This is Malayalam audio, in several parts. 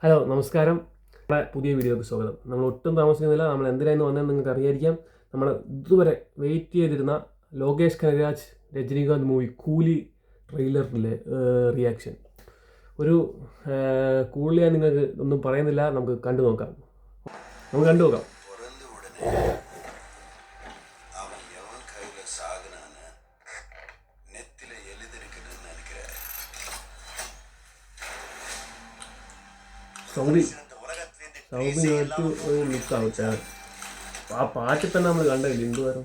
ഹലോ നമസ്കാരം. നമ്മുടെ പുതിയ വീഡിയോക്ക് സ്വാഗതം. നമ്മൾ ഒട്ടും താമസിക്കുന്നില്ല. നമ്മൾ എന്തിനായിരുന്നു വന്നതെന്ന് നിങ്ങൾക്ക് അറിയായിരിക്കാം. നമ്മൾ ഇതുവരെ വെയിറ്റ് ചെയ്തിരുന്ന ലോകേഷ് കനകരാജ് രജനീകാന്ത് മൂവി കൂലി ട്രെയിലറിലെ റിയാക്ഷൻ. ഒരു കൂലി ഞാൻ നിങ്ങൾക്ക് ഒന്നും പറയുന്നില്ല, നമുക്ക് കണ്ടു നോക്കാം. സൗബിനായിട്ട് ഒരു ലുക്കാവട്ടെ. ആ പാട്ടിൽ തന്നെ നമ്മൾ കണ്ടില്ല എന്തുവാരം.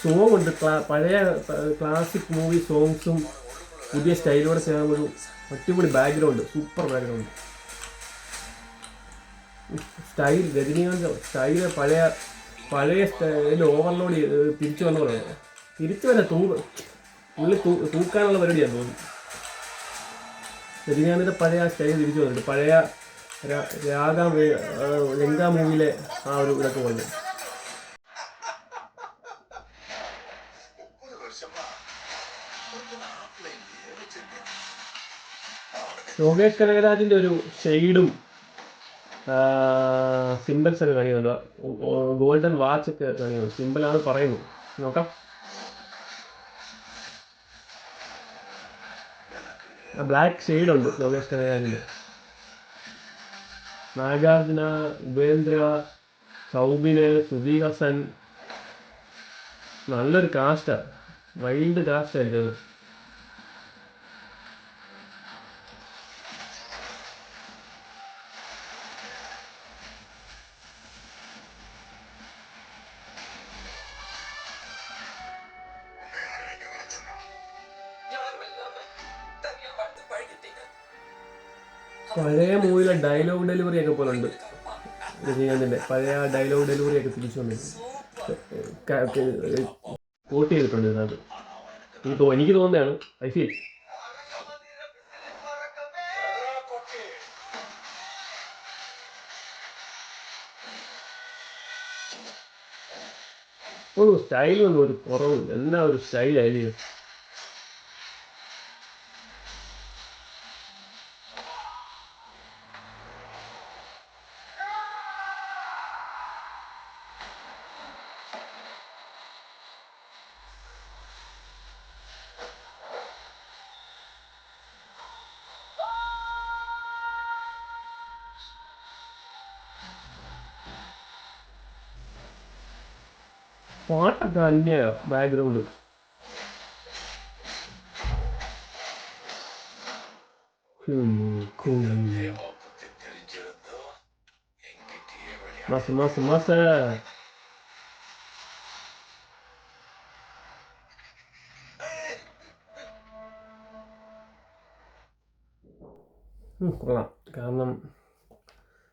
സോങ് ഉണ്ട്, പഴയ ക്ലാസിക് മൂവി സോങ്സും പുതിയ സ്റ്റൈലോടെ ചേർന്ന ഒരു അടിപൊളി background, super background style. Rajinikanth style പഴയ സ്റ്റൈൽ ഓവർലോഡ് തിരിച്ചു വന്ന പോലെ. തിരിച്ചു വരാൻ പുള്ളി തൂക്കാനുള്ള പരിപാടിയാണ് തോന്നുന്നു. രജനീകാന്തിൻ്റെ പഴയ സ്റ്റൈൽ തിരിച്ചു വന്നിട്ട് പഴയ രംഗ മൂവിയിലെ ആ ഒരു ഇതൊക്കെ പോലെ. ലോകേഷ് കനകരാജിൻ്റെ ഒരു ഷെയ്ഡും സിമ്പിൾസ് ഒക്കെ കാണിക്കുന്നുണ്ട്. ഗോൾഡൻ വാച്ച് ഒക്കെ കാണിക്കുന്നു. സിമ്പിളാണ് പറയുന്നു. നോക്കാം. ബ്ലാക്ക് ഷെയ്ഡുണ്ട് ലോകേഷ് കനകരാജിൻ്റെ. നാഗാർജുന, ഉപേന്ദ്ര, സൗബിന്, സുധി ഹസൻ, നല്ലൊരു കാസ്റ്റാണ്. വൈൽഡ് കാസ്റ്റായിരിക്കും അത്. പഴയ മൂവിയിലെ ഡയലോഗ് ഡെലിവറി ഒക്കെ പോലെ ഉണ്ട്. രജനീകാന്തിൻ്റെ പഴയ ഡയലോഗ് ഡെലിവറി ഒക്കെ തിരിച്ചു കോട്ട് ചെയ്തിട്ടുണ്ട് ഇതിനകത്ത്. എനിക്ക് തോന്നുന്നതാണ്. ഐ ഫീൽ സ്റ്റൈലൊന്നും ഒരു കുറവില്ല. എന്നാ ഒരു സ്റ്റൈലായിരിക്കും. പാട്ടൊക്കെ തന്നെയാണ് ബാക്ക്ഗ്രൗണ്ട്. മസ കൊള്ളാം. കാരണം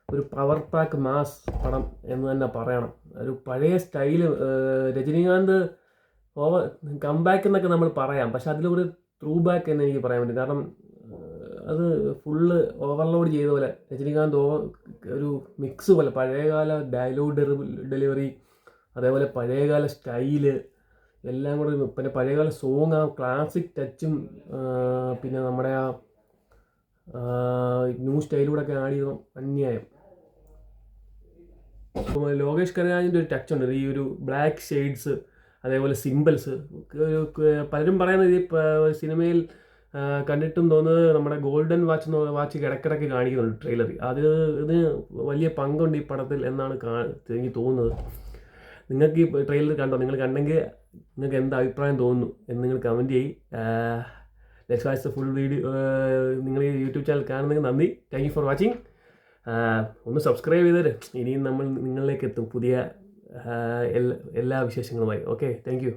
ഒരു പവർ പാക്ക് മാസ് പടം എന്ന് തന്നെ പറയണം. ഒരു പഴയ സ്റ്റൈല്. രജനീകാന്ത് കംബാക്ക് എന്നൊക്കെ നമ്മൾ പറയാം, പക്ഷെ അതിലൊരു ത്രൂ ബാക്ക് എന്ന് എനിക്ക് പറയാൻ പറ്റും. കാരണം അത് ഫുള്ള് ഓവർലോഡ് ചെയ്ത പോലെ രജനീകാന്ത് ഒരു മിക്സ് പോലെ. പഴയകാല ഡയലോഗ് ഡെലിവറി, അതേപോലെ പഴയകാല സ്റ്റൈല് എല്ലാം കൂടെ. പിന്നെ പഴയകാല സോങ്, ആ ക്ലാസിക് ടച്ചും, പിന്നെ നമ്മുടെ ആ ന്യൂ സ്റ്റൈലൂടെ ഒക്കെ ആഡ് ചെയ്തു. അന്യായം. ലോകേഷ് കനകരാജിൻ്റെ ഒരു ടച്ച് ഉണ്ട്, ഈ ഒരു ബ്ലാക്ക് ഷെയ്ഡ്സ്, അതേപോലെ സിമ്പിൾസ്. പലരും പറയുന്നത് ഈ സിനിമയിൽ കണ്ടിട്ടും തോന്നുന്നത് നമ്മുടെ ഗോൾഡൻ വാച്ച് ഇടയ്ക്കിടയ്ക്ക് കാണിക്കുന്നുണ്ട് ട്രെയിലറിൽ. ഇതിന് വലിയ പങ്കുണ്ട് ഈ പടത്തിൽ എന്നാണ് എനിക്ക് തോന്നുന്നത്. നിങ്ങൾക്ക് ഈ ട്രെയിലർ കണ്ടോ? നിങ്ങൾ കണ്ടെങ്കിൽ നിങ്ങൾക്ക് എന്താ അഭിപ്രായം തോന്നുന്നു എന്ന് നിങ്ങൾ കമൻറ്റ് ചെയ്യും. Let's watch the full video. നിങ്ങൾ ഈ യൂട്യൂബ് ചാനൽ കാണുന്നെങ്കിൽ നന്ദി. Thank you for watching. ഒന്ന് സബ്സ്ക്രൈബ് ചെയ്തേര്. ഇനിയും നമ്മൾ നിങ്ങളിലേക്ക് എത്തും പുതിയ എല്ലാ വിശേഷങ്ങളുമായി. Okay, thank you.